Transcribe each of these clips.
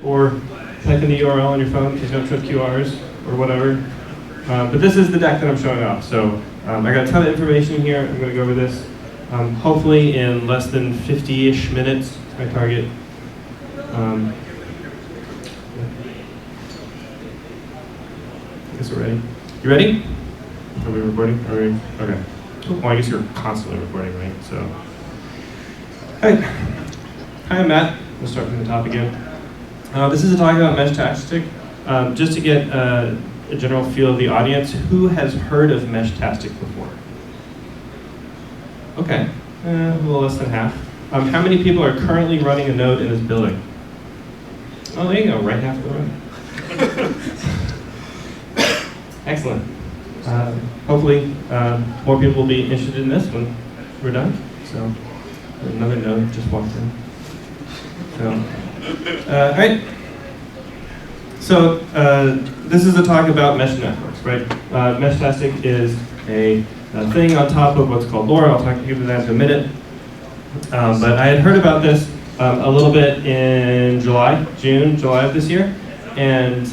or type in the URL on your phone because you don't trust QRs or whatever. But this is the deck that I'm showing off. So I got a ton of information here. I'm going to go over this hopefully in less than 50-ish minutes. My target. I guess we're ready. You ready? Are we recording? Are we? Okay. Well, I guess you're constantly recording, right? So, hi, I'm Matt. We'll start from the top again. This is a talk about Meshtastic. Just to get a general feel of the audience, who has heard of Meshtastic before? Okay, a little less than half. How many people are currently running a node in this building? Oh, there you go, right half of the room. Excellent. Hopefully, more people will be interested in this when we're done. So, another node just walked in. So, all right. So, this is a talk about mesh networks, right? Meshtastic is a thing on top of what's called LoRa. I'll give you that in a minute. But I had heard about this a little bit in July of this year, and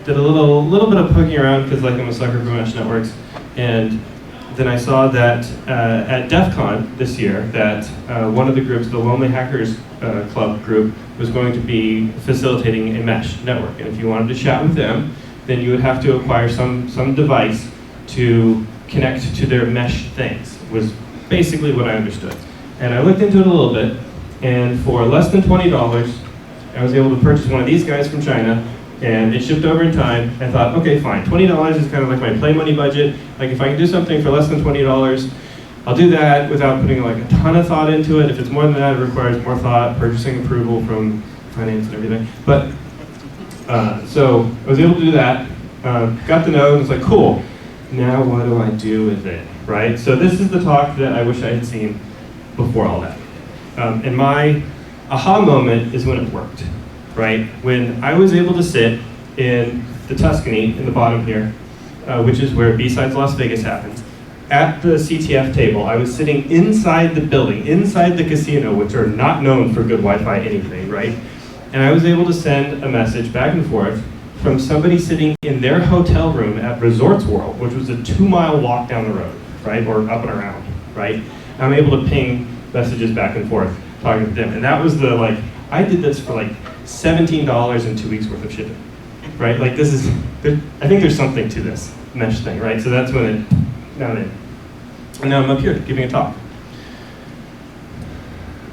did a little bit of poking around because like I'm a sucker for mesh networks, and then I saw that at DEF CON this year that one of the groups, the Lonely Hackers Club group, was going to be facilitating a mesh network. And if you wanted to chat with them, then you would have to acquire some device to connect to their mesh things, was basically what I understood. And I looked into it a little bit, and for less than $20, I was able to purchase one of these guys from China, and it shipped over in time. I thought, okay, fine, $20 is kind of like my play money budget. Like if I can do something for less than $20, I'll do that without putting like a ton of thought into it. If it's more than that, it requires more thought, purchasing approval from finance and everything. But, so I was able to do that, got the node, and it's like, cool, now what do I do with it, right? So this is the talk that I wish I had seen before all that. And my aha moment is when it worked. Right? When I was able to sit in the Tuscany, in the bottom here, which is where B-Sides Las Vegas happens, at the CTF table, I was sitting inside the building, inside the casino, which are not known for good Wi-Fi anything, right? And I was able to send a message back and forth from somebody sitting in their hotel room at Resorts World, which was a 2-mile walk down the road, right? Or up and around, right? And I'm able to ping messages back and forth, talking to them. And that was the, like, I did this for like $17 and 2 weeks worth of shipping, right? Like this is, I think there's something to this mesh thing, right? So that's when it, and now I'm up here giving a talk.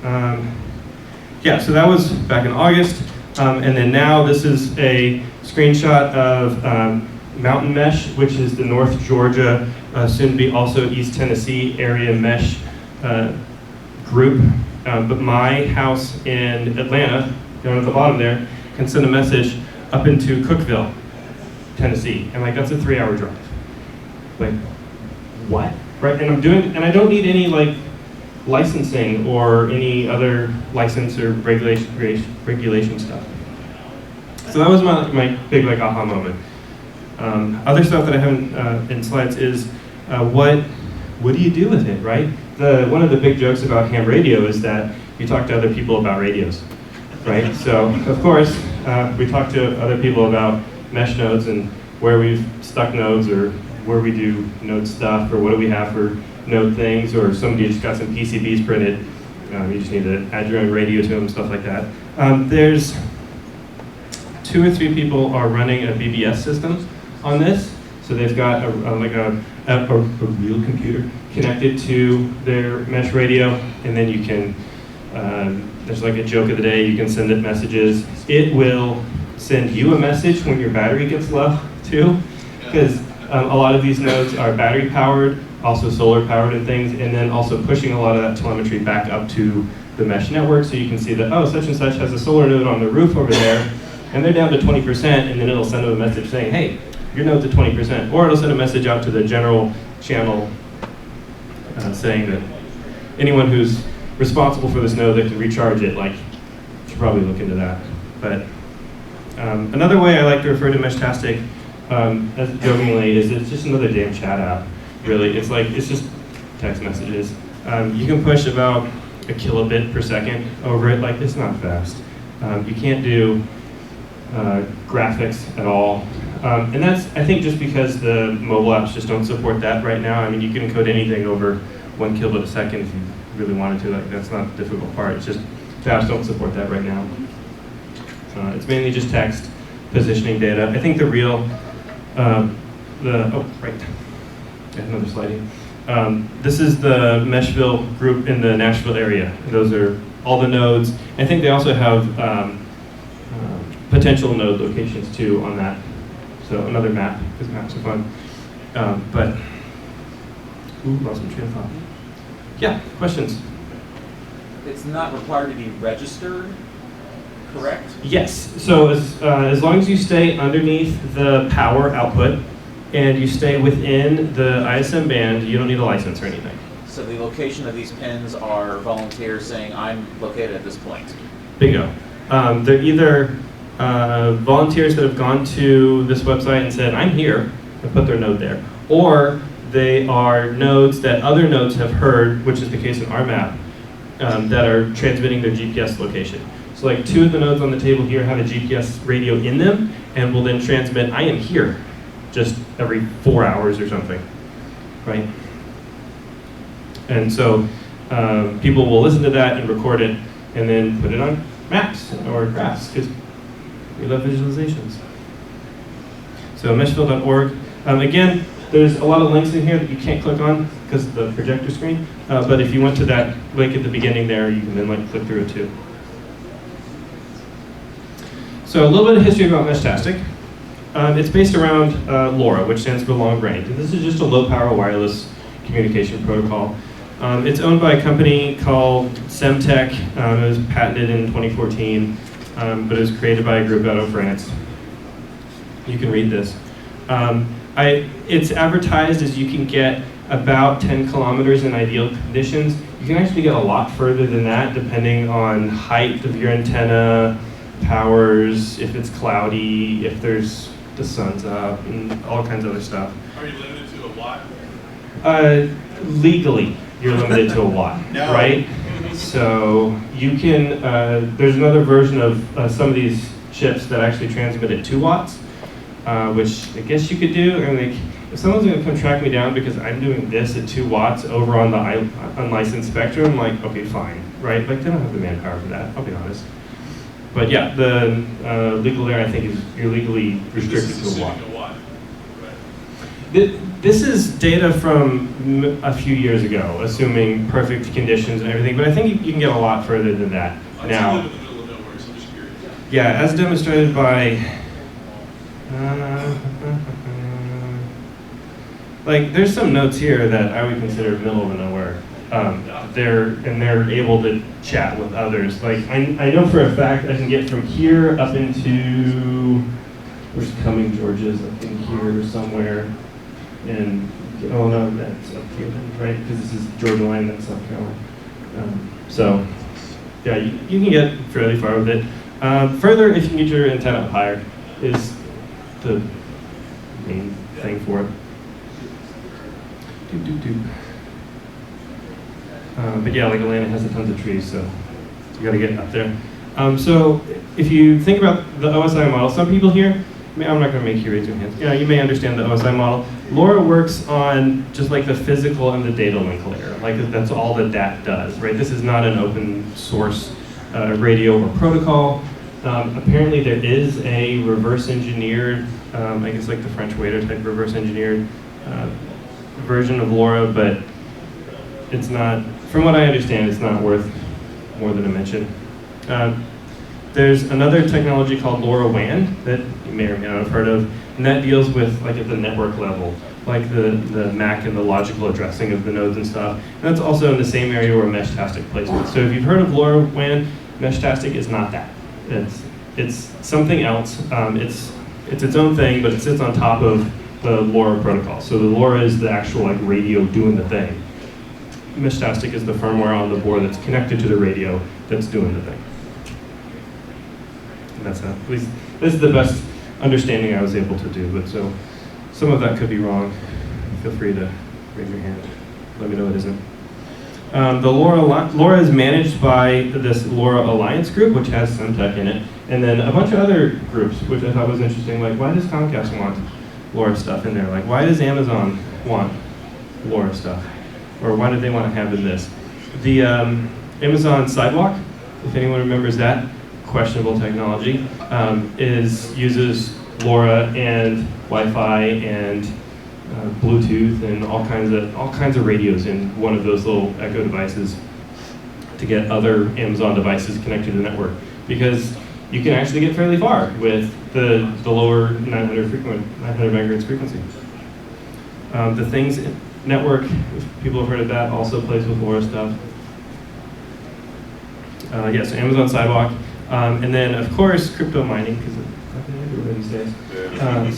Yeah, so that was back in August, and then now this is a screenshot of Mountain Mesh, which is the North Georgia, soon to be also East Tennessee area mesh group. But my house in Atlanta, down at the bottom there, can send a message up into Cookeville, Tennessee, and like that's a 3-hour drive. Like, what? Right? And I don't need any like licensing or any other license or regulation stuff. So that was my big like aha moment. Other stuff that I haven't in slides is what do you do with it, right? One of the big jokes about ham radio is that you talk to other people about radios, right? So, of course, we talk to other people about mesh nodes and where we've stuck nodes or where we do node stuff or what do we have for node things, or somebody just got some PCBs printed. You just need to add your own radio to them, stuff like that. There's 2 or 3 people are running a BBS system on this. So they've got a real computer connected to their mesh radio, and then you can, there's like a joke of the day, you can send it messages. It will send you a message when your battery gets low too, because a lot of these nodes are battery powered, also solar powered and things, and then also pushing a lot of that telemetry back up to the mesh network, so you can see that, oh, such and such has a solar node on the roof over there, and they're down to 20%, and then it'll send them a message saying, hey, your node's at 20%, or it'll send a message out to the general channel saying that anyone who's responsible for this node that can recharge it, like, should probably look into that. But another way I like to refer to Meshtastic, as jokingly, is it's just another damn chat app. Really, it's just text messages. You can push about a kilobit per second over it. Like, it's not fast. You can't do graphics at all. And that's, I think, just because the mobile apps just don't support that right now. I mean, you can encode anything over 1 kilobit a second if you really wanted to. Like, that's not the difficult part. It's just the apps don't support that right now. It's mainly just text, positioning data. I think the real, oh, right. I have another slide here. This is the Meshville group in the Nashville area. Those are all the nodes. I think they also have potential node locations too on that. So another map, because maps are fun. But, ooh, lost my train of thought. Yeah, questions? It's not required to be registered, correct? Yes, so as long as you stay underneath the power output and you stay within the ISM band, you don't need a license or anything. So the location of these pins are volunteers saying, I'm located at this point. Bingo. They're either volunteers that have gone to this website and said, I'm here, and put their node there. Or they are nodes that other nodes have heard, which is the case in our map, that are transmitting their GPS location. So like 2 of the nodes on the table here have a GPS radio in them, and will then transmit, I am here, just every 4 hours or something, right? And so people will listen to that and record it, and then put it on maps or graphs, because we love visualizations. So meshville.org. Again, there's a lot of links in here that you can't click on because of the projector screen. But if you went to that link at the beginning there, you can then like click through it too. So a little bit of history about Meshtastic. It's based around LoRa, which stands for long range. And this is just a low power wireless communication protocol. It's owned by a company called Semtech. It was patented in 2014, but it was created by a group out of France. You can read this. It's advertised as you can get about 10 kilometers in ideal conditions. You can actually get a lot further than that depending on height of your antenna, powers, if it's cloudy, if there's the sun's up, and all kinds of other stuff. Are you limited to a watt? Legally, you're limited to a watt, No. right? So you can, there's another version of some of these chips that actually transmit at 2 watts, which I guess you could do. And like, if someone's gonna come track me down because I'm doing this at 2 watts over on the unlicensed spectrum, I'm like, okay, fine, right? Like, they don't have the manpower for that, I'll be honest. But yeah, the legal there, I think, is you're legally restricted to a watt. Right. This is data from a few years ago, assuming perfect conditions and everything, but I think you can get a lot further than that now. I live in the middle of nowhere, so I'm just curious. Yeah, as demonstrated by, like, there's some notes here that I would consider middle of nowhere. They're able to chat with others. Like, I know for a fact I can get from here up into, where's Cumming, Georgia's, up in here somewhere. And, oh no, that's up here, right? Because this is Georgia line, that's South Carolina. So, yeah, you can get fairly far with it. Further, if you can get your antenna up higher, is the main thing for it. But yeah, like Atlanta has tons of trees, so you gotta get up there. So if you think about the OSI model, some people here, I'm not gonna make you raise your hands. Yeah, you may understand the OSI model. LoRa works on just like the physical and the data link layer. Like that's all that does, right? This is not an open source radio or protocol. Apparently there is a reverse engineered, I guess like the French waiter type reverse engineered version of LoRa, but it's not, from what I understand, it's not worth more than a mention. There's another technology called LoRa WAN that you may or may not have heard of, and that deals with like at the network level, like the MAC and the logical addressing of the nodes and stuff. And that's also in the same area where Meshtastic plays with. So if you've heard of LoRa WAN, Meshtastic is not that. It's something else. It's its own thing, but it sits on top of the LoRa protocol. So the LoRa is the actual like radio doing the thing. Meshtastic is the firmware on the board that's connected to the radio that's doing the thing. And that's at least this is the best understanding I was able to do. But so some of that could be wrong. Feel free to raise your hand. Let me know it isn't. The LoRa is managed by this LoRa Alliance group, which has Semtech in it, and then a bunch of other groups, which I thought was interesting. Like, why does Comcast want LoRa stuff in there? Like, why does Amazon want LoRa stuff? Or why did they want to have in this? The Amazon Sidewalk, if anyone remembers that, questionable technology, uses LoRa and Wi-Fi and Bluetooth and all kinds of radios in one of those little Echo devices to get other Amazon devices connected to the network, because you can actually get fairly far with the lower 900 megahertz frequency. The Things network, if people have heard of that, also plays with LoRa stuff. Yes, Amazon Sidewalk, and then of course crypto mining, because it's nothing everywhere these days.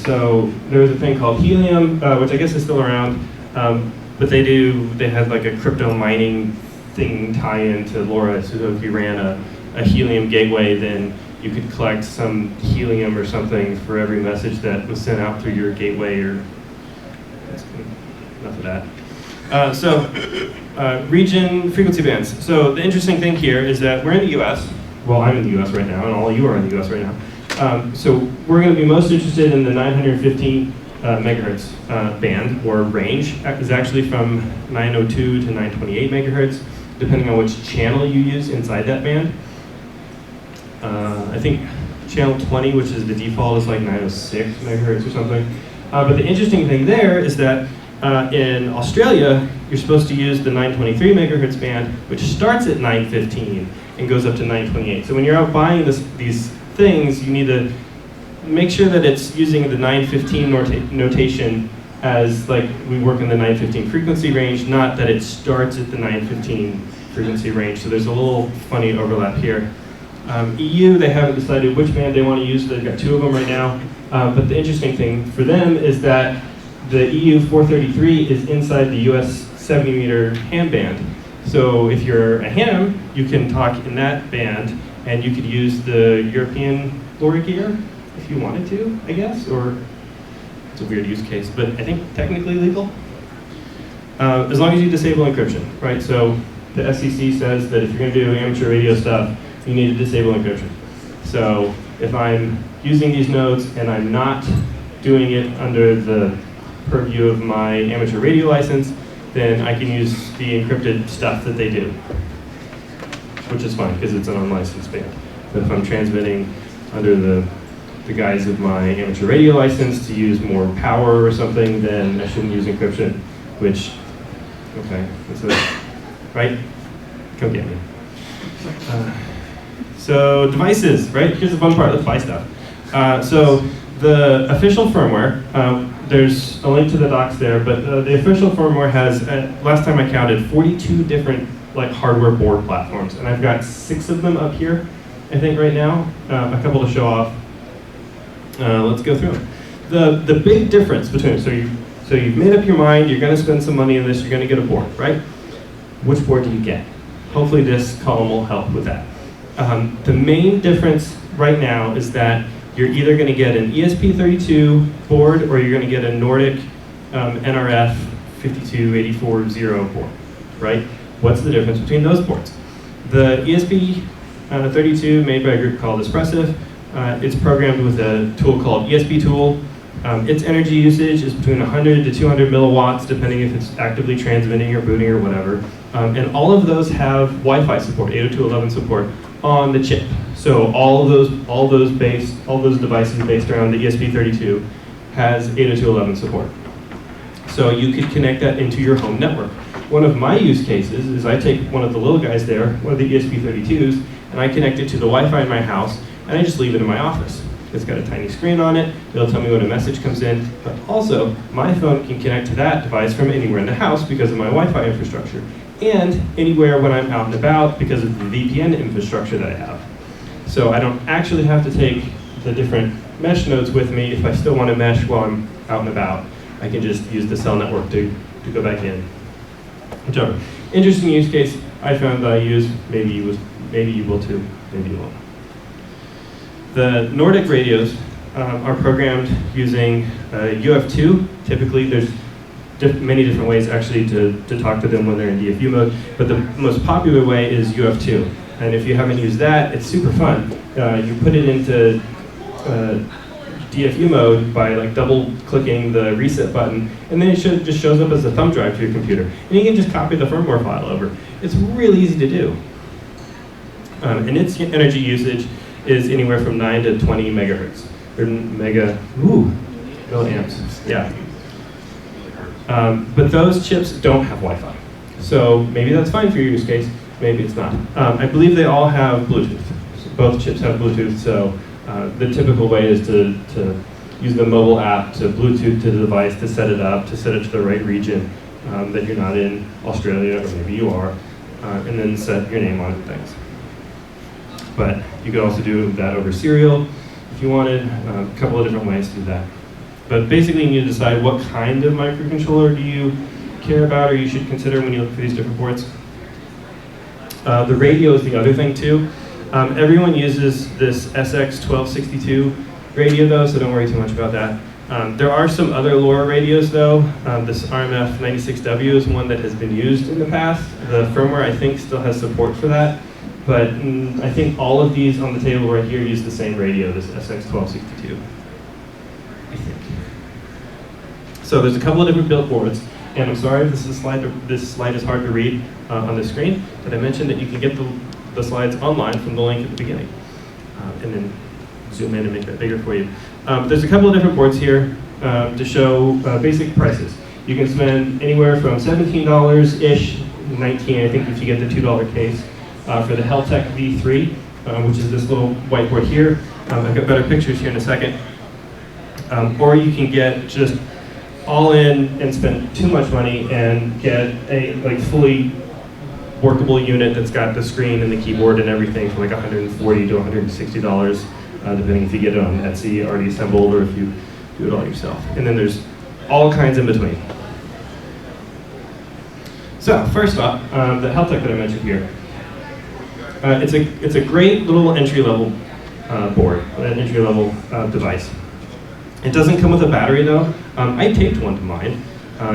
So there's a thing called Helium, which I guess is still around, but they had like a crypto mining thing tie into LoRa. So if you ran a Helium gateway, then you could collect some helium or something for every message that was sent out through your gateway. Or enough of that. Region frequency bands. So the interesting thing here is that we're in the U.S. Well, I'm in the U.S. right now, and all of you are in the U.S. right now. So we're going to be most interested in the 915 megahertz band, or range. Is actually from 902 to 928 megahertz, depending on which channel you use inside that band. I think channel 20, which is the default, is like 906 megahertz or something. But the interesting thing there is that in Australia, you're supposed to use the 923 megahertz band, which starts at 915 and goes up to 928. So when you're out buying these things, you need to make sure that it's using the 915 notation as, like, we work in the 915 frequency range, not that it starts at the 915 frequency range. So there's a little funny overlap here. EU, they haven't decided which band they want to use. They've got two of them right now. But the interesting thing for them is that the EU 433 is inside the US 70 meter ham band. So if you're a ham, you can talk in that band, and you could use the European LoRa gear if you wanted to, I guess, or it's a weird use case, but I think technically legal. As long as you disable encryption, right? So the FCC says that if you're going to do amateur radio stuff, you need to disable encryption. So if I'm using these nodes and I'm not doing it under the purview of my amateur radio license, then I can use the encrypted stuff that they do, which is fine because it's an unlicensed band. But if I'm transmitting under the guise of my amateur radio license to use more power or something, then I shouldn't use encryption, which, okay, right? Come get me. So devices, right? Here's the fun part, let's buy stuff. So the official firmware, there's a link to the docs there, but the official firmware has, last time I counted, 42 different hardware board platforms, and I've got 6 of them up here, I think right now, a couple to show off. Let's go through them. The big difference between, so you've made up your mind, you're going to spend some money on this, you're going to get a board, right? Which board do you get? Hopefully this column will help with that. The main difference right now is that you're either going to get an ESP32 board or you're going to get a Nordic NRF 52840 board, right? What's the difference between those boards? The ESP32, made by a group called Espressif, it's programmed with a tool called ESP tool. Its energy usage is between 100 to 200 milliwatts, depending if it's actively transmitting or booting or whatever. And all of those have Wi-Fi support, 802.11 support on the chip. So all those devices based around the ESP32 has 802.11 support. So you could connect that into your home network. One of my use cases is I take one of the little guys there, one of the ESP32s, and I connect it to the Wi-Fi in my house, and I just leave it in my office. It's got a tiny screen on it, it'll tell me when a message comes in, but also my phone can connect to that device from anywhere in the house because of my Wi-Fi infrastructure, and anywhere when I'm out and about because of the VPN infrastructure that I have. So I don't actually have to take the different mesh nodes with me. If I still want to mesh while I'm out and about, I can just use the cell network to go back in. Whichever. Interesting use case I found that I use, maybe you will too, maybe you won't. The Nordic radios are programmed using UF2. Typically, there's many different ways actually to talk to them when they're in DFU mode, but the most popular way is UF2. And if you haven't used that, it's super fun. You put it into DFU mode by like double clicking the reset button, and then it just shows up as a thumb drive to your computer. And you can just copy the firmware file over. It's really easy to do. And its energy usage is anywhere from 9 to 20 megahertz, or milliamps, yeah. But those chips don't have Wi-Fi. So maybe that's fine for your use case, maybe it's not. I believe they all have Bluetooth. So both chips have Bluetooth, so the typical way is to use the mobile app to Bluetooth to the device, to set it up, to set it to the right region that you're not in, Australia, or maybe you are, and then set your name on things. But you could also do that over serial if you wanted, a couple of different ways to do that. But basically you need to decide what kind of microcontroller do you care about or you should consider when you look for these different ports. The radio is the other thing too. Everyone uses this SX1262 radio though, so don't worry too much about that. There are some other LoRa radios though. This RMF96W is one that has been used in the past. The firmware I think still has support for that. But I think all of these on the table right here use the same radio, this SX1262, I think. So there's a couple of different built boards, and I'm sorry if this slide is hard to read on the screen, but I mentioned that you can get the slides online from the link at the beginning, and then zoom in and make that bigger for you. There's a couple of different boards here to show basic prices. You can spend anywhere from $17-ish, $19 I think if you get the $2 case, for the Heltec V3, which is this little whiteboard here. I've got better pictures here in a second. Or you can get just all in and spend too much money and get a fully workable unit that's got the screen and the keyboard and everything for like $140 to $160, depending if you get it on Etsy already assembled or if you do it all yourself. And then there's all kinds in between. So first off, the Heltec that I mentioned here. It's a great little entry-level board, an entry-level device. It doesn't come with a battery though. I taped one to mine.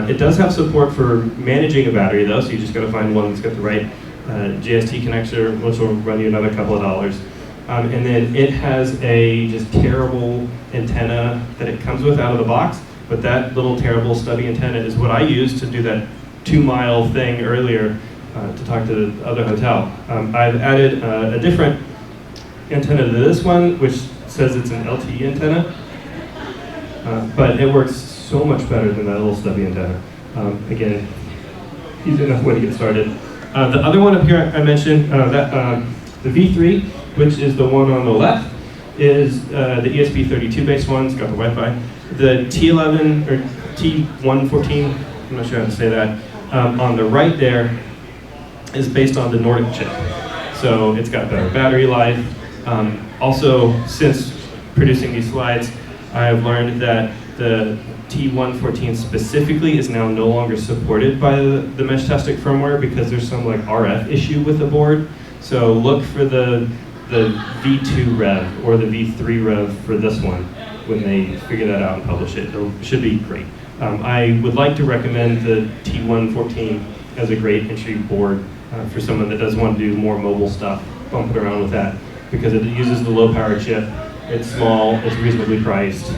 It does have support for managing a battery though, so you just got to find one that's got the right GST connector, which will run you another couple of dollars. And then it has a just terrible antenna that it comes with out of the box, but that little terrible stubby antenna is what I used to do that 2-mile thing earlier to talk to the other hotel. I've added a different antenna to this one, which says it's an LTE antenna, but it works so much better than that little stubby antenna. Again, easy enough way to get started. The other one up here I mentioned, the V3, which is the one on the left, is the ESP32 based one. It's got the Wi-Fi. The T11 or T114, I'm not sure how to say that, on the right there is based on the Nordic chip. So it's got better battery life. Also, since producing these slides, I've learned that the T114 specifically is now no longer supported by the Meshtastic firmware because there's some like RF issue with the board. So look for the V2 rev or the V3 rev for this one when they figure that out and publish it. It should be great. I would like to recommend the T114 as a great entry board for someone that does want to do more mobile stuff, bump it around with that, because it uses the low power chip, it's small, it's reasonably priced,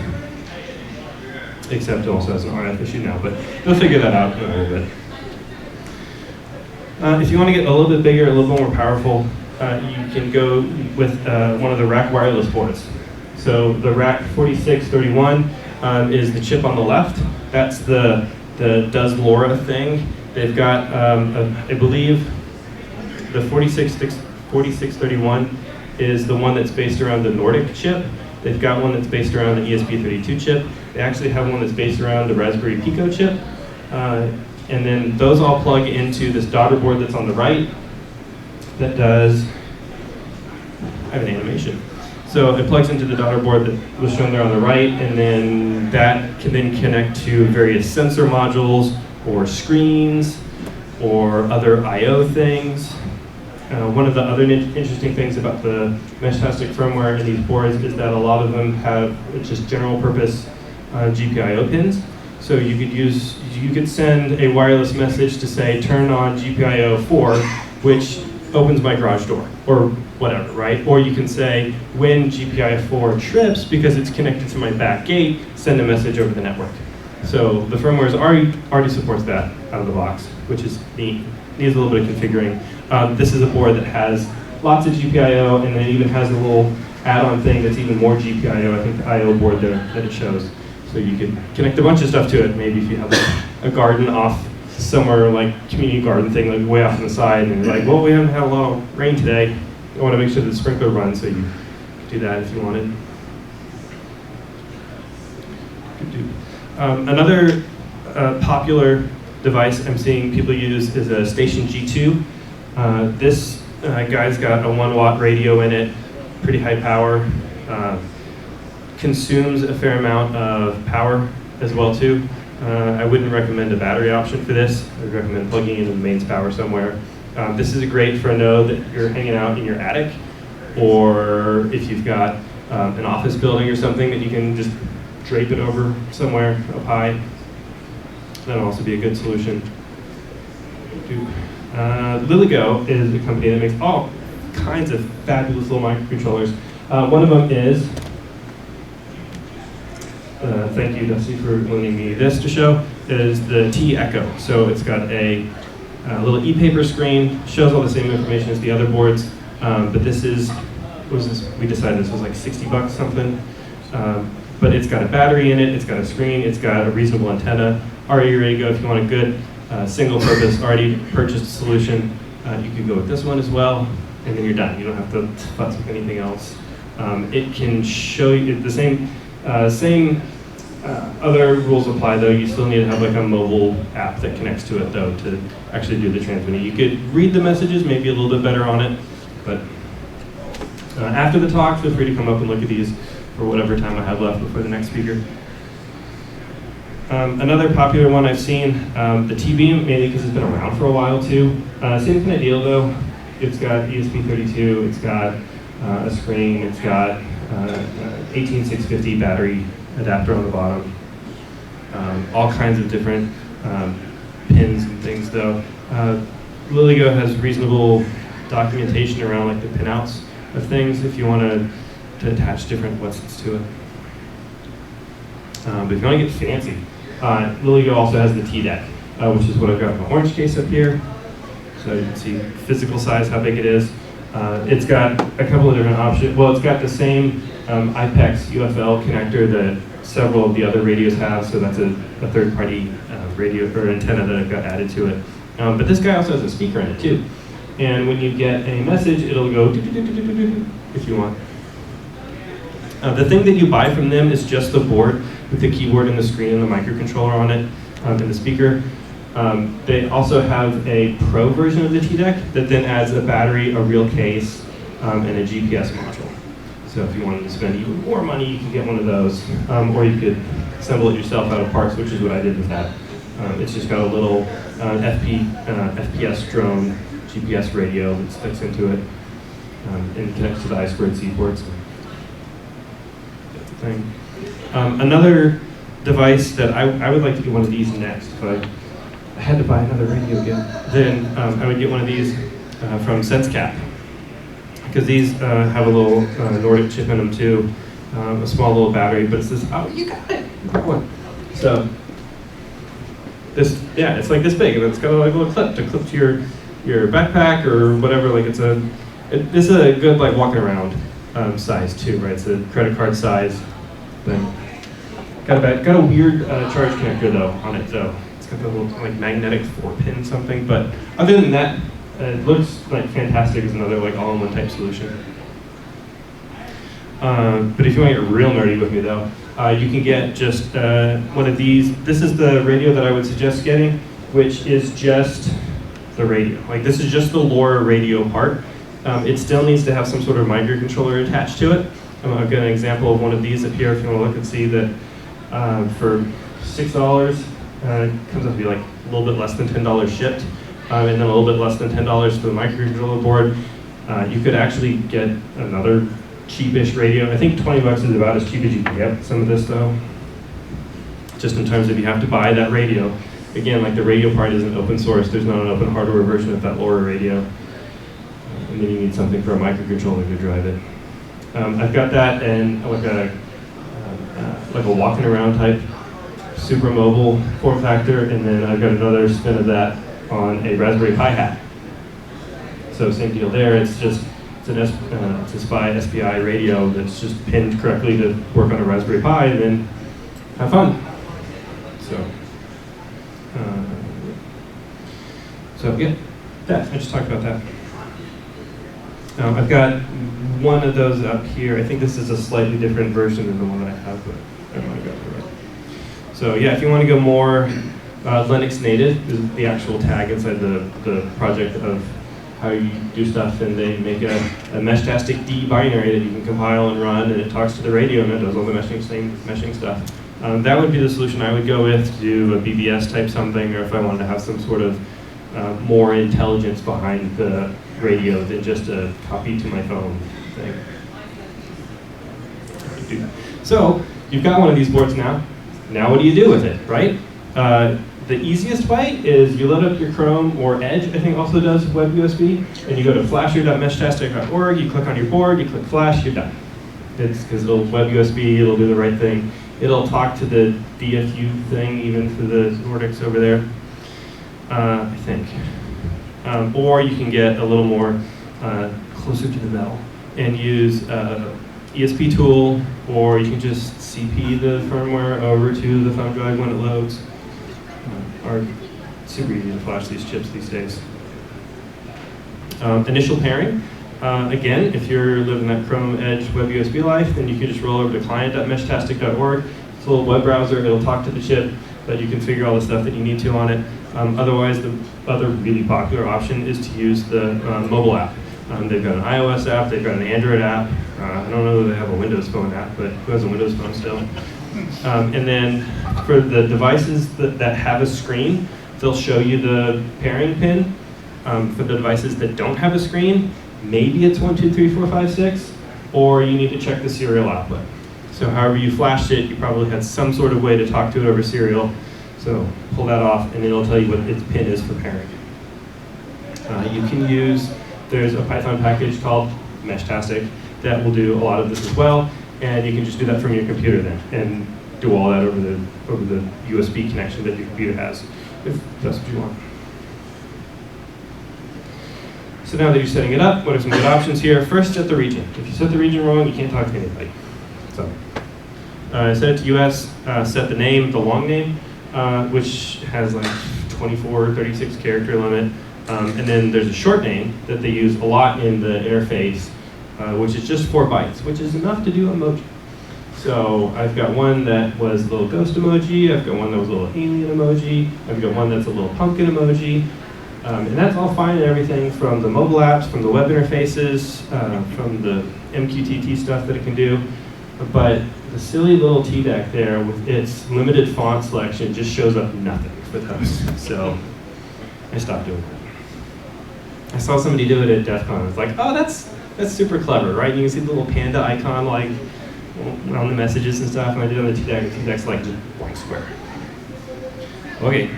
except it also has an RF issue now, but they'll figure that out in a little bit. If you want to get a little bit bigger, a little bit more powerful, you can go with one of the rack wireless boards. So the rack 4631 is the chip on the left. That's the does LoRa thing. They've got, I believe, the 4631 is the one that's based around the Nordic chip. They've got one that's based around the ESP32 chip. They actually have one that's based around the Raspberry Pico chip. And then those all plug into this daughter board that's on the right that does, I have an animation. So it plugs into the daughter board that was shown there on the right, and then that can then connect to various sensor modules or screens or other I/O things. One of the other interesting things about the Meshtastic firmware in these boards is that a lot of them have just general purpose GPIO pins. So you could send a wireless message to say, turn on GPIO 4, which opens my garage door, or whatever, right? Or you can say, when GPIO 4 trips, because it's connected to my back gate, send a message over the network. So the firmware already supports that out of the box, which is neat. Needs a little bit of configuring. This is a board that has lots of GPIO, and then it even has a little add-on thing that's even more GPIO. I think the IO board there that it shows. So you could connect a bunch of stuff to it. Maybe if you have a garden off somewhere, like community garden thing, like way off on the side, and you're like, well, we haven't had a lot of rain today. You want to make sure the sprinkler runs, so you could do that if you wanted. Another popular device I'm seeing people use is a Station G2. This guy's got a 1 watt radio in it, pretty high power. Consumes a fair amount of power as well too. I wouldn't recommend a battery option for this. I would recommend plugging into the mains power somewhere. This is great for a node that you're hanging out in your attic, or if you've got an office building or something that you can just drape it over somewhere up high. That'll also be a good solution. Liligo is a company that makes all kinds of fabulous little microcontrollers. One of them is, thank you, Dusty, for loaning me this to show, is the T-Echo. So it's got a little e-paper screen, shows all the same information as the other boards, but this is, what was this? We decided this was like 60 bucks something. But it's got a battery in it, it's got a screen, it's got a reasonable antenna. Already ready to go if you want a good single-purpose, already purchased solution. You could go with this one as well, and then you're done. You don't have to futz with anything else. It can show you the same other rules apply though. You still need to have like a mobile app that connects to it though to actually do the transmitting. You could read the messages, maybe a little bit better on it, but after the talk, feel free to come up and look at these for whatever time I have left before the next speaker. Another popular one I've seen, the T-Beam, mainly because it's been around for a while too. Same kind of deal though. It's got ESP32, it's got a screen, it's got 18650 battery adapter on the bottom. All kinds of different pins and things though. Liligo has reasonable documentation around like the pinouts of things if you want to attach different whatsits to it. But if you want to get fancy, Liligo also has the T-Deck, which is what I've got in the orange case up here. So you can see physical size, how big it is. It's got a couple of different options. Well, it's got the same IPEX UFL connector that several of the other radios have, so that's a third-party radio or antenna that I've got added to it. But this guy also has a speaker in it too. And when you get a message, it'll go if you want. The thing that you buy from them is just the board with the keyboard and the screen and the microcontroller on it and the speaker. They also have a pro version of the T-Deck that then adds a battery, a real case, and a GPS module. So if you wanted to spend even more money, you can get one of those. Or you could assemble it yourself out of parts, which is what I did with that. It's just got a little FPS drone GPS radio that sticks into it and connects to the I2C ports. That's the thing. Another device that I would like to get one of these next, if I had to buy another radio again, then I would get one of these from SenseCap. Because these have a little Nordic chip in them too, a small little battery, but it says, oh, you got it, you got one. So, this, yeah, it's like this big, and it's got like a little clip to clip to your backpack or whatever. Like this is a good like walking around size too, right? It's a credit card size thing. Got a weird charge connector though on it though. It's got the little like magnetic 4-pin something, but other than that, it looks like fantastic as another like all-in-one type solution. But if you want to get real nerdy with me though, you can get just one of these. This is the radio that I would suggest getting, which is just the radio. Like this is just the LoRa radio part. It still needs to have some sort of microcontroller attached to it. I've got an example of one of these up here if you want to look and see that for $6, it comes out to be like a little bit less than $10 shipped. And then a little bit less than $10 for the microcontroller board. You could actually get another cheapish radio. I think 20 bucks is about as cheap as you can get some of this though. just in terms of you have to buy that radio. Again, like the radio part isn't open source. There's not an open hardware version of that LoRa radio. And then you need something for a microcontroller to drive it. I've got that and like a walking around type super mobile form factor, and then I've got another spin of that on a Raspberry Pi hat. So same deal there. It's a SPI radio that's just pinned correctly to work on a Raspberry Pi, and then have fun. So yeah, I just talked about that. I've got one of those up here. I think this is a slightly different version than the one that I have, but I want to go for it. So yeah, if you want to go more Linux native, this is the actual tag inside the project of how you do stuff, and they make a Meshtastic D binary that you can compile and run, and it talks to the radio and it does all the meshing stuff. That would be the solution I would go with to do a BBS type something, or if I wanted to have some sort of more intelligence behind the radio than just a copy to my phone thing. So you've got one of these boards now. Now what do you do with it, right? The easiest way is you load up your Chrome, or Edge, I think also does web USB, and you go to flasher.meshtastic.org, you click on your board, you click flash, you're done. It's because it'll web USB, it'll do the right thing. It'll talk to the DFU thing, even for the Nordics over there, I think. Or you can get a little more closer to the metal and use ESP tool, or you can just CP the firmware over to the thumb drive when it loads. Are super easy to flash these chips these days. Initial pairing. Again, if you're living that Chrome Edge web USB life, then you can just roll over to client.meshtastic.org. It's a little web browser. It'll talk to the chip, but you can figure all the stuff that you need to on it. Otherwise, the other really popular option is to use the mobile app. They've got an iOS app, they've got an Android app. I don't know that they have a Windows Phone app, but who has a Windows Phone still? And then for the devices that have a screen, they'll show you the pairing pin. For the devices that don't have a screen, maybe it's 1, 2, 3, 4, 5, 6, or you need to check the serial output. So however you flashed it, you probably had some sort of way to talk to it over serial. So pull that off, and it'll tell you what its pin is for pairing. You can use, there's a Python package called Meshtastic that will do a lot of this as well, and you can just do that from your computer then, and do all that over the USB connection that your computer has, if that's what you want. So now that you're setting it up, what are some good options here? First, set the region. If you set the region wrong, you can't talk to anybody. So set it to US, set the name, the long name, which has like 24, 36 character limit. And then there's a short name that they use a lot in the interface, which is just 4 bytes, which is enough to do emoji. So I've got one that was a little ghost emoji, I've got one that was a little alien emoji, I've got one that's a little pumpkin emoji. And that's all fine and everything from the mobile apps, from the web interfaces, from the MQTT stuff that it can do. But the silly little TDEC there with its limited font selection just shows up nothing for those. So I stopped doing that. I saw somebody do it at DEF CON. I was like, oh, that's super clever, right? You can see the little panda icon like on the messages and stuff, and I did it on the TDEC, and TDEC's like just blank square. Okay.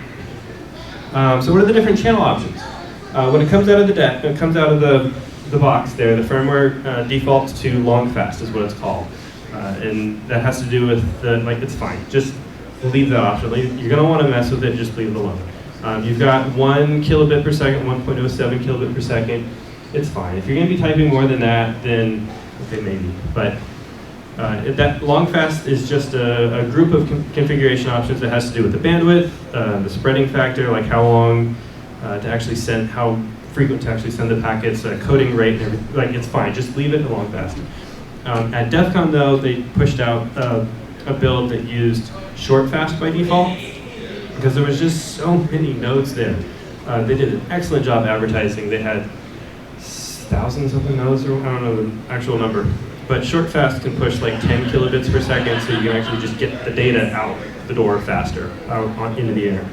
So what are the different channel options? When it comes out of the deck, it comes out of the box there, the firmware defaults to long fast is what it's called. And that has to do with it's fine. Just leave that option. You're gonna wanna mess with it, just leave it alone. You've got 1 kilobit per second, 1.07 kilobit per second. It's fine. If you're gonna be typing more than that, then okay, maybe. But that long fast is just a group of configuration options that has to do with the bandwidth, the spreading factor, like how long to actually send, how frequent to actually send the packets, coding rate, and everything. Like, it's fine. Just leave it at long fast. At DEF CON though, they pushed out a build that used short fast by default because there was just so many nodes there. They did an excellent job advertising. They had thousands of nodes, or I don't know the actual number. But short fast can push like 10 kilobits per second, so you can actually just get the data out the door faster, into the air.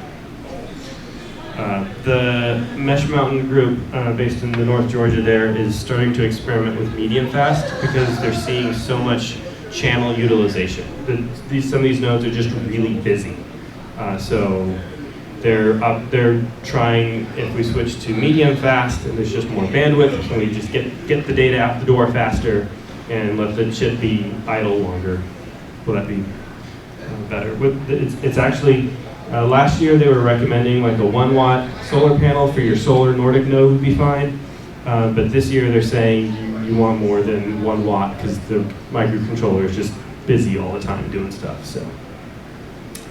The Mesh Mountain group, based in the North Georgia there, is starting to experiment with medium fast because they're seeing so much channel utilization. Some of these nodes are just really busy. So they're trying, if we switch to medium fast and there's just more bandwidth, can we just get the data out the door faster and let the chip be idle longer? Will that be better? It's actually, last year they were recommending like a 1 watt solar panel for your solar Nordic node would be fine. But this year they're saying you want more than 1 watt because the microcontroller is just busy all the time doing stuff. So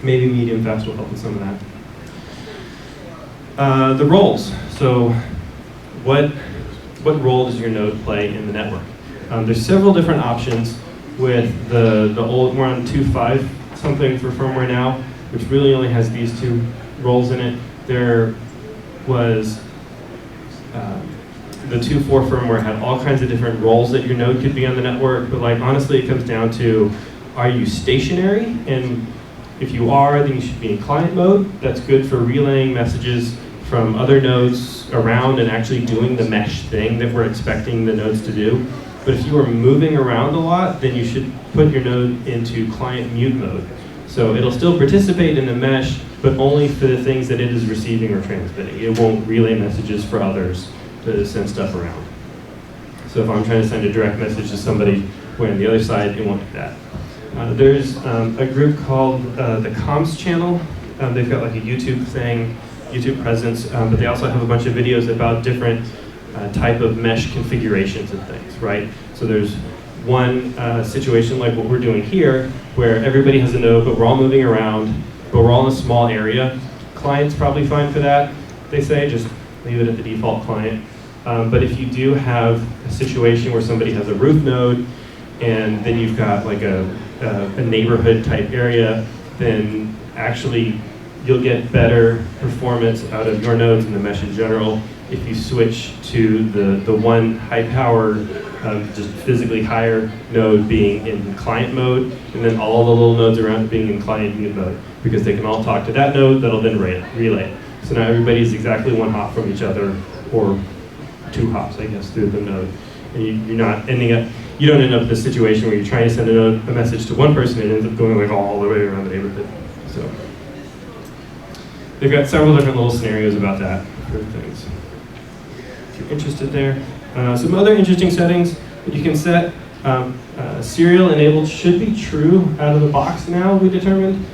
maybe medium fast will help with some of that. The roles. So what role does your node play in the network? There's several different options with the old, we're on 2.5 something for firmware now, which really only has these 2 roles in it. There was, the 2.4 firmware had all kinds of different roles that your node could be on the network, but like honestly it comes down to, are you stationary? And if you are, then you should be in client mode. That's good for relaying messages from other nodes around and actually doing the mesh thing that we're expecting the nodes to do. But if you are moving around a lot, then you should put your node into client mute mode. So it'll still participate in the mesh, but only for the things that it is receiving or transmitting. It won't relay messages for others to send stuff around. So if I'm trying to send a direct message to somebody way on the other side, it won't do that. There's a group called the Comms Channel. They've got like a YouTube thing, YouTube presence, but they also have a bunch of videos about different type of mesh configurations and things, right? So there's one situation like what we're doing here, where everybody has a node, but we're all moving around, but we're all in a small area. Client's probably fine for that, they say, just leave it at the default client. But if you do have a situation where somebody has a root node, and then you've got like a neighborhood type area, then actually you'll get better performance out of your nodes and the mesh in general if you switch to the one high power, just physically higher node being in client mode, and then all the little nodes around being in client mute mode, because they can all talk to that node that'll then relay. So now everybody's exactly 1 hop from each other, or 2 hops, I guess, through the node. And you're not ending up, you don't end up in this situation where you're trying to send a message to one person and it ends up going like all the way around the neighborhood. So they've got several different little scenarios about that for things. If you're interested there. Some other interesting settings that you can set. Serial enabled should be true out of the box now, we determined.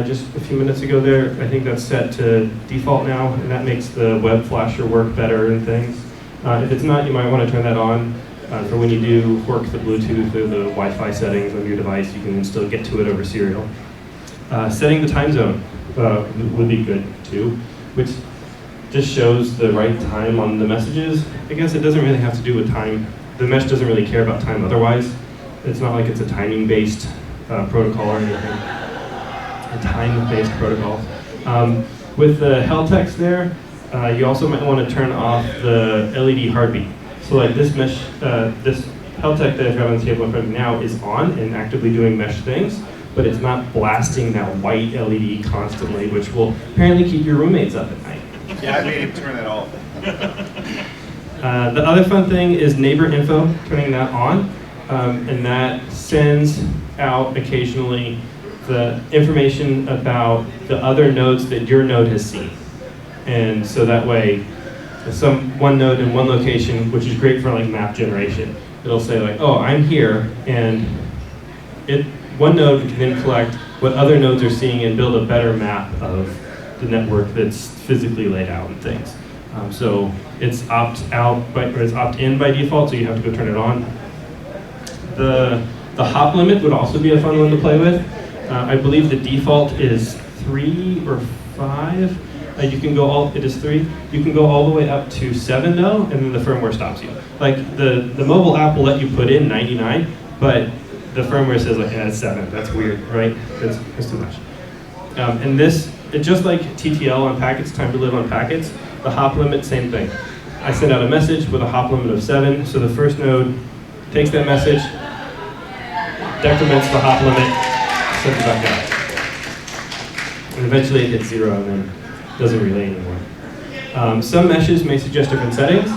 Just a few minutes ago there, I think that's set to default now, and that makes the web flasher work better and things. If it's not, you might want to turn that on for when you do work the Bluetooth or the Wi-Fi settings on your device. You can still get to it over serial. Setting the time zone would be good too, which just shows the right time on the messages. I guess it doesn't really have to do with time. The mesh doesn't really care about time otherwise. It's not like it's a timing-based protocol or anything. A time-based protocol. With the hell text there, you also might want to turn off the LED heartbeat. So like this mesh, this hell tech that I've got on the table in front of me now is on and actively doing mesh things, but it's not blasting that white LED constantly, which will apparently keep your roommates up at night. Yeah, I made him turn that off. The other fun thing is neighbor info, turning that on, and that sends out occasionally the information about the other nodes that your node has seen. And so that way, one node in one location, which is great for like map generation, it'll say like, oh, I'm here, and one node can then collect what other nodes are seeing and build a better map of the network that's physically laid out and things. So it's opt-in by default, so you have to go turn it on. The hop limit would also be a fun one to play with. I believe the default is 3 or 5. You can go it is 3. You can go all the way up to 7 though, and then the firmware stops you. Like the mobile app will let you put in 99, but the firmware says like, yeah, it's 7. That's weird, right? That's too much. And this, just like TTL on packets, time to live on packets, the hop limit, same thing. I send out a message with a hop limit of 7, so the first node takes that message, decrements the hop limit, sends it back out. And eventually it hits 0 and then doesn't relay anymore. Some meshes may suggest different settings.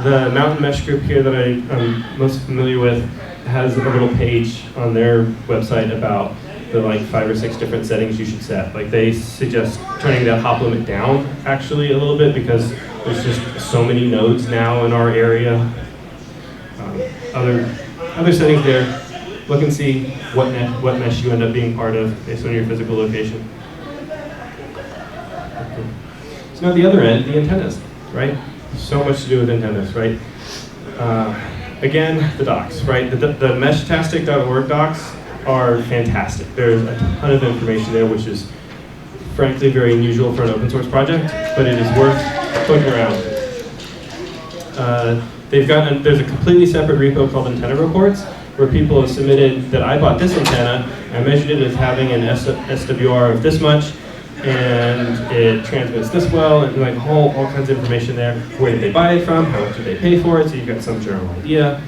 The Mountain Mesh group here that I'm most familiar with has a little page on their website about the like 5 or 6 different settings you should set. Like they suggest turning that hop limit down actually a little bit because there's just so many nodes now in our area. Other settings there. Look and see what mesh you end up being part of based on your physical location. So now the other end, the antennas, right? So much to do with antennas, right? Again, the docs, right? The Meshtastic.org docs are fantastic. There's a ton of information there, which is frankly very unusual for an open source project, but it is worth looking around. There's a completely separate repo called Antenna Reports, where people have submitted that I bought this antenna, I measured it as having an SWR of this much, and it transmits this well, and like all kinds of information there. Where did they buy it from? How much did they pay for it? So you've got some general idea.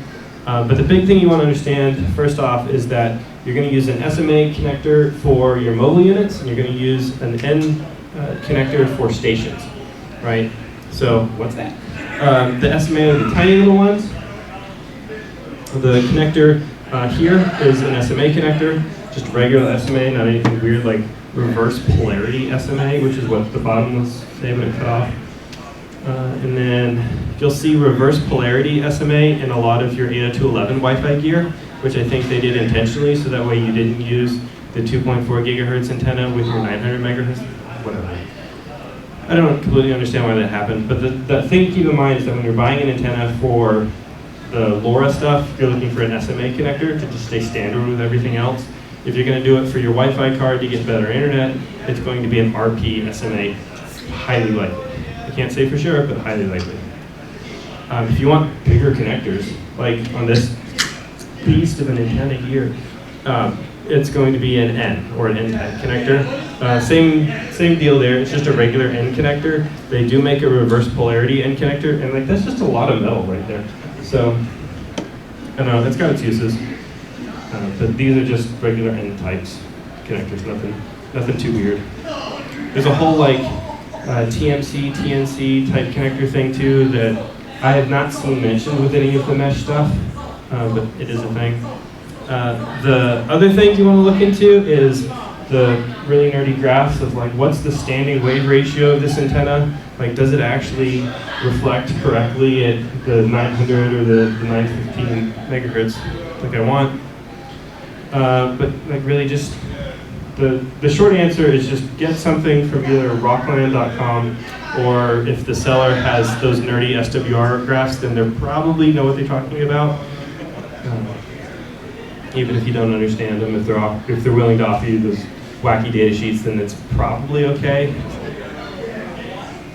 But the big thing you want to understand, first off, is that you're going to use an SMA connector for your mobile units, and you're going to use an N connector for stations, right? So what's that? The SMA are the tiny little ones. The connector here is an SMA connector, just regular SMA, not anything weird like reverse polarity SMA, which is what the bottom was saying when it cut off. And then you'll see reverse polarity SMA in a lot of your 802.11 Wi-Fi gear, which I think they did intentionally, so that way you didn't use the 2.4 gigahertz antenna with your 900 megahertz, whatever. I don't completely understand why that happened, but the thing to keep in mind is that when you're buying an antenna for the LoRa stuff, you're looking for an SMA connector to just stay standard with everything else. If you're going to do it for your Wi-Fi card to get better internet, it's going to be an RP SMA, highly likely. I can't say for sure, but highly likely. If you want bigger connectors, like on this beast of an antenna here, it's going to be an N, or an N-type connector. Same deal there, it's just a regular N connector. They do make a reverse polarity N connector, and like that's just a lot of metal right there. So, I don't know, it's got its uses. But these are just regular N-types connectors, nothing too weird. There's a whole like TMC, TNC type connector thing too that I have not seen mentioned with any of the mesh stuff, but it is a thing. The other things you want to look into is the really nerdy graphs of like what's the standing wave ratio of this antenna? Like does it actually reflect correctly at the 900 or the 915 megahertz like I want? But like really just, the short answer is just get something from either rockland.com, or if the seller has those nerdy SWR graphs, then they probably know what they're talking about. Even if you don't understand them, if they're willing to offer you those wacky data sheets, then it's probably okay.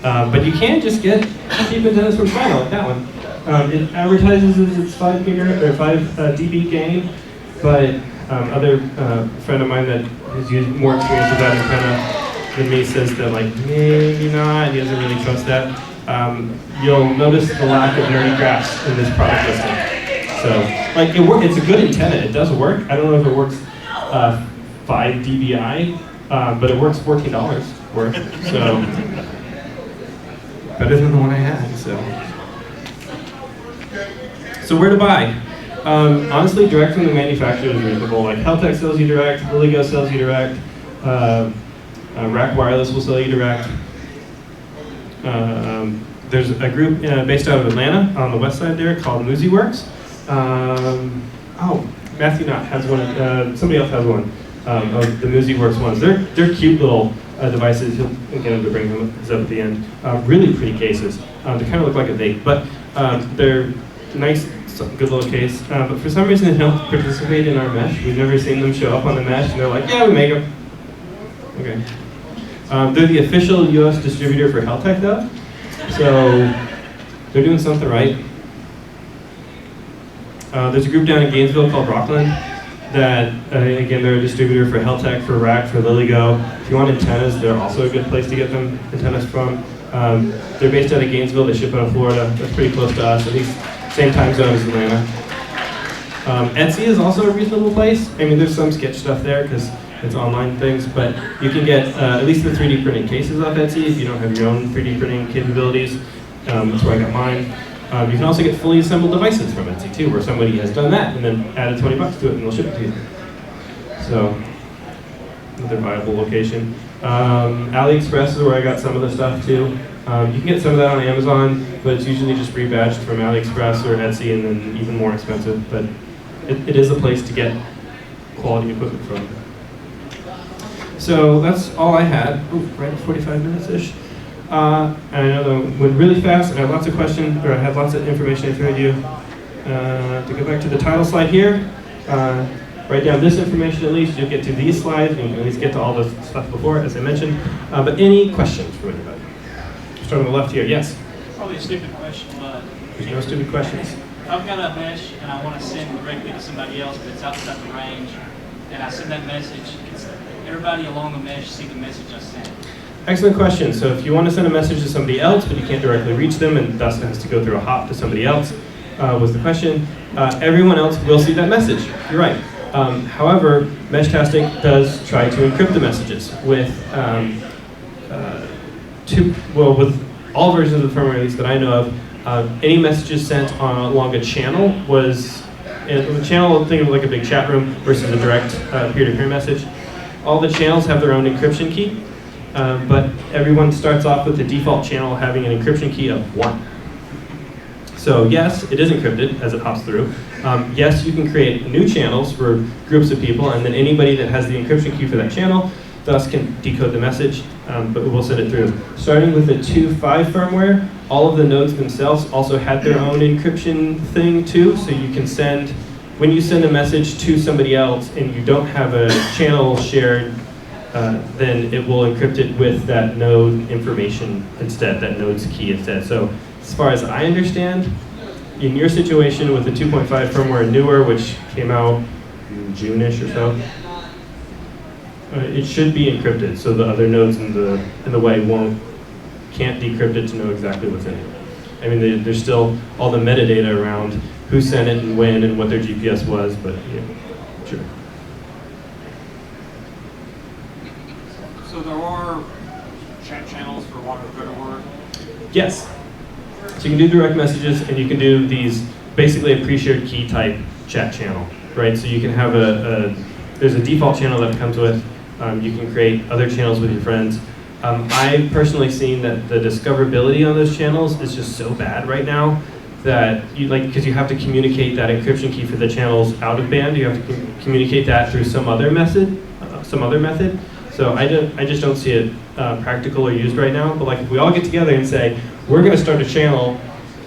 But you can just get cheap antennas from China, like that one. It advertises as its 5 dB gain, but other friend of mine that has used more experience with that antenna than me says that like maybe not. He doesn't really trust that. You'll notice the lack of nerdy graphs in this product listing. So like it's a good antenna. It does work. I don't know if it works 5 dBi, but it works $14 worth. So better than the one I had. So where to buy? Honestly, direct from the manufacturer is reasonable. Like Heltec sells you direct, LilyGo sells you direct, Rack Wireless will sell you direct. There's a group based out of Atlanta on the west side there called MusiWorks. Matthew Knott has one. Somebody else has one of the MusiWorks ones. They're cute little devices. He'll get him to bring them up at the end. Really pretty cases. They kind of look like a vape, but they're nice. Good little case, but for some reason they don't participate in our mesh. We've never seen them show up on the mesh, and they're like, yeah, we make them. Okay. They're the official US distributor for Heltec though, so they're doing something right. There's a group down in Gainesville called Rockland that, again, they're a distributor for Heltec, for Rack, for LilyGo. If you want antennas, they're also a good place to get them antennas from. They're based out of Gainesville, they ship out of Florida. That's pretty close to us, at least same time zone as Atlanta. Etsy is also a reasonable place. I mean, there's some sketch stuff there because it's online things, but you can get at least the 3D printing cases off Etsy if you don't have your own 3D printing capabilities. That's where I got mine. You can also get fully assembled devices from Etsy too, where somebody has done that and then added 20 bucks to it and they'll ship it to you. So, another viable location. AliExpress is where I got some of the stuff too. You can get some of that on Amazon, but it's usually just rebadged from AliExpress or Etsy and then even more expensive. But it is a place to get quality equipment from. So that's all I had. Ooh, right at 45 minutes-ish. And I know that went really fast, and I had lots of questions, or I had lots of information I threw you. To go back to the title slide here, write down this information at least, you'll get to these slides, and you can at least get to all the stuff before, as I mentioned. But any questions from anybody? Start on the left here, yes? Probably a stupid question, but There's no stupid questions. I've got a mesh and I want to send directly to somebody else, but it's outside the range, and I send that message. Can everybody along the mesh see the message I sent? Excellent question. So if you want to send a message to somebody else, but you can't directly reach them, and thus has to go through a hop to somebody else, was the question. Everyone else will see that message. You're right. However, Meshtastic does try to encrypt the messages with with all versions of the firmware release that I know of. Any messages sent along a channel was a channel. Think of it like a big chat room versus a direct peer-to-peer message. All the channels have their own encryption key. But everyone starts off with the default channel having an encryption key of 1. So yes, it is encrypted as it hops through. Yes, you can create new channels for groups of people, and then anybody that has the encryption key for that channel thus can decode the message, but we'll send it through. Starting with the 2.5 firmware, all of the nodes themselves also had their own encryption thing too, so you can send, when you send a message to somebody else and you don't have a channel shared, then it will encrypt it with that node information instead, that node's key instead. So as far as I understand, in your situation with the 2.5 firmware and newer, which came out in June-ish or so, it should be encrypted, so the other nodes in the way can't decrypt it to know exactly what's in it. I mean, there's still all the metadata around who sent it and when and what their GPS was, but yeah, sure. So there are chat channels for want of a better word? Yes. So you can do direct messages, and you can do these, basically a pre-shared key type chat channel, right? So you can have there's a default channel that it comes with. You can create other channels with your friends. I've personally seen that the discoverability on those channels is just so bad right now that because you have to communicate that encryption key for the channels out of band, you have to communicate that through some other method. So I just don't see it practical or used right now. But like if we all get together and say, we're going to start a channel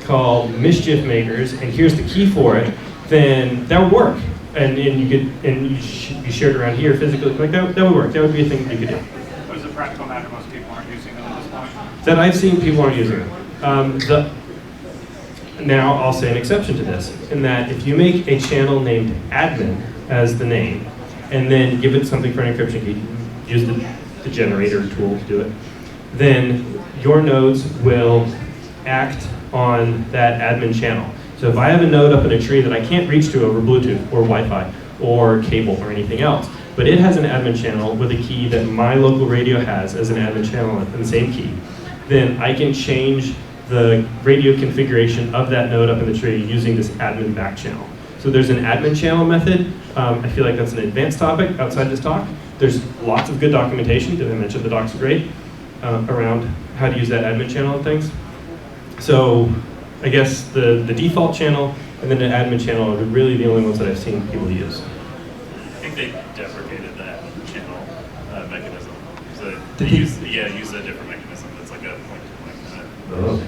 called Mischief Makers, and here's the key for it, then that would work. And you share it around here physically, like that would work. That would be a thing that you could do. But as a practical matter, most people aren't using them at this point? That I've seen people aren't using them. Now I'll say an exception to this, in that if you make a channel named admin as the name, and then give it something for an encryption key, use the generator tool to do it, then your nodes will act on that admin channel. So if I have a node up in a tree that I can't reach to over Bluetooth or Wi-Fi or cable or anything else, but it has an admin channel with a key that my local radio has as an admin channel and the same key, then I can change the radio configuration of that node up in the tree using this admin back channel. So there's an admin channel method. I feel like that's an advanced topic outside this talk. There's lots of good documentation, did I mention the doc's great, around how to use that admin channel and things. So I guess the default channel and then the admin channel are really the only ones that I've seen people use. I think they deprecated that channel mechanism. So Did they they? use a different mechanism that's like a point-to-point. Oh,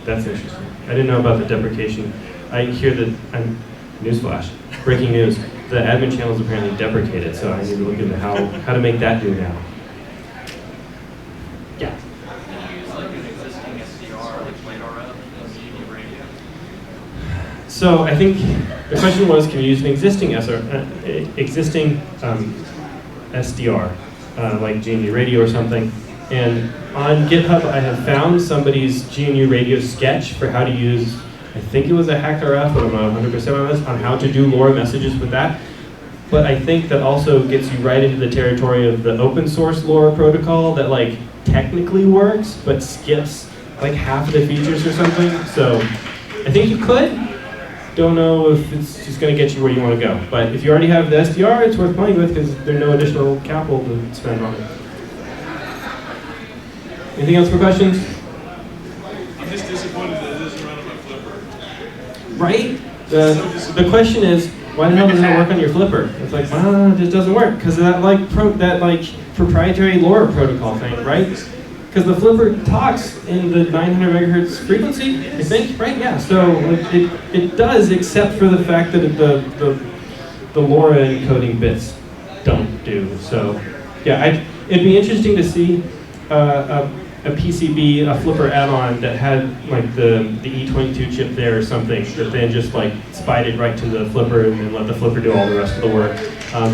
that's interesting. I didn't know about the deprecation. I hear that, newsflash, breaking news, the admin channel is apparently deprecated, so I need to look into how to make that do now. Yeah. Can you use like an existing SDR, like LoRa and Meshtastic radio? So I think the question was, can you use an existing SDR, like GNU Radio or something? And on GitHub, I have found somebody's GNU Radio sketch for how to use, I think it was a HackRF, but I'm not 100% on this, on how to do LoRa messages with that. But I think that also gets you right into the territory of the open source LoRa protocol that like technically works, but skips like half of the features or something. So I think you could. Don't know if it's just going to get you where you want to go. But if you already have the SDR, it's worth playing with because there's no additional capital to spend on it. Anything else for questions? I'm just disappointed that it doesn't run on my flipper. Right? The question is, why the hell doesn't it work on your flipper? It's like, well, it just doesn't work because of that like proprietary LoRa protocol thing, right? Because the flipper talks in the 900 megahertz frequency, I think, right? Yeah. So it does, except for the fact that the LoRa encoding bits don't do. So yeah, it'd be interesting to see a PCB, a flipper add-on that had like the E22 chip there or something that then just like spied it right to the flipper and then let the flipper do all the rest of the work.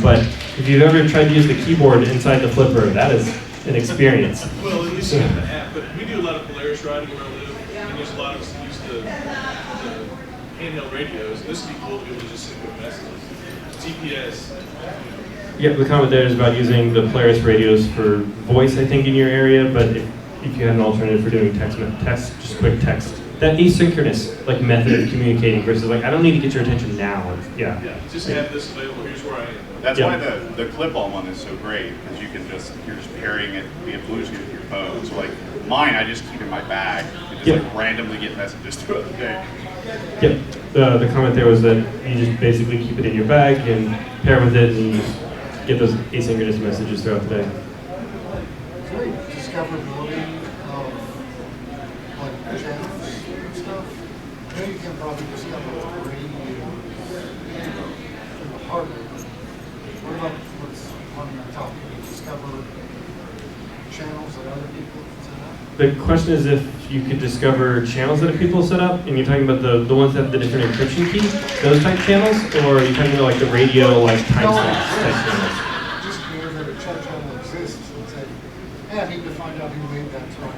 But if you've ever tried to use the keyboard inside the flipper, that is an experience. Well, at least you have the app, but we do a lot of Polaris riding where I live, and there's a lot of us that use the handheld radios. This would be cool to be able to just send quick messages. GPS. Yep, the comment there is about using the Polaris radios for voice, I think, in your area, but if you had an alternative for doing text, just quick text. That asynchronous like method of communicating versus like, I don't need to get your attention now. Yeah, just have this available. Here's where I am. That's why the clip-on one is so great, because you're just pairing it via Bluetooth with your phone. So like mine, I just keep in my bag and just like randomly get messages throughout the day. Yep. The comment there was that you just basically keep it in your bag and pair with it and just get those asynchronous messages throughout the day. Is there any discoverability of like channels and stuff? I know you can probably discover the radio and the hardware. What about what's on the top? Can you discover channels that other people have set up? The question is if you could discover channels that people set up, and you're talking about the ones that have the different encryption key, those type channels, or are you talking about like the radio like timestamps type channels? Just know that a chat channel exists and say, hey, I need to find out who made that song.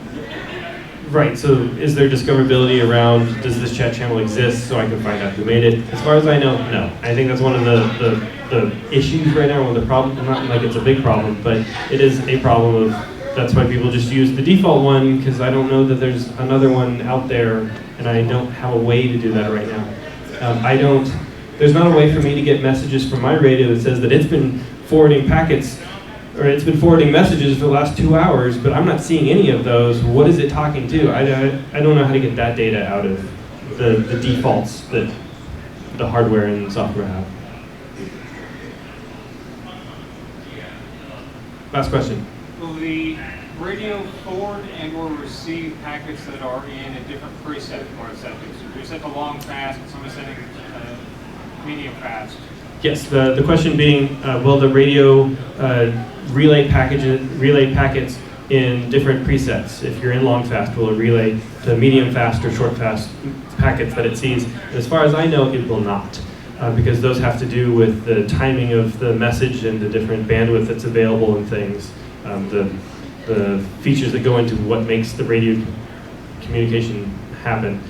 Right, so is there discoverability around, does this chat channel exist so I can find out who made it? As far as I know, no. I think that's one of the issues right now, one of the problems, not like it's a big problem, but it is a problem of, that's why people just use the default one, because I don't know that there's another one out there, and I don't have a way to do that right now. There's not a way for me to get messages from my radio that says that it's been forwarding packets, or it's been forwarding messages for the last 2 hours, but I'm not seeing any of those. What is it talking to? I don't know how to get that data out of the defaults that the hardware and software have. Last question. Will the radio forward and or receive packets that are in a different preset for settings? So we set the long fast, and somebody's setting medium fast. Yes, the question being, will the radio relay packets in different presets? If you're in long fast, will it relay to medium fast or short fast packets that it sees? As far as I know, it will not, because those have to do with the timing of the message and the different bandwidth that's available and things. The features that go into what makes the radio communication happen.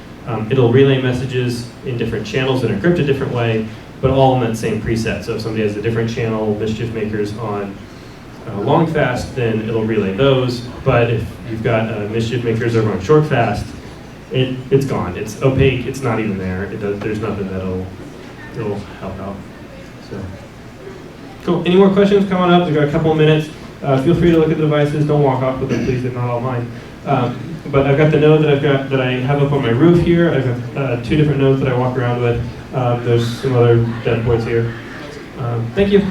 It'll relay messages in different channels and encrypt a different way, but all in that same preset. So if somebody has a different channel, mischief makers on long fast, then it'll relay those. But if you've got mischief makers over on short fast, it's gone. It's opaque. It's not even there. There's nothing that'll help out. So cool. Any more questions coming up? We've got a couple of minutes. Feel free to look at the devices. Don't walk off with them, please. They're not all mine. But I've got the node that I have up on my roof here. I've got 2 different nodes that I walk around with. There's some other dead points here. Thank you.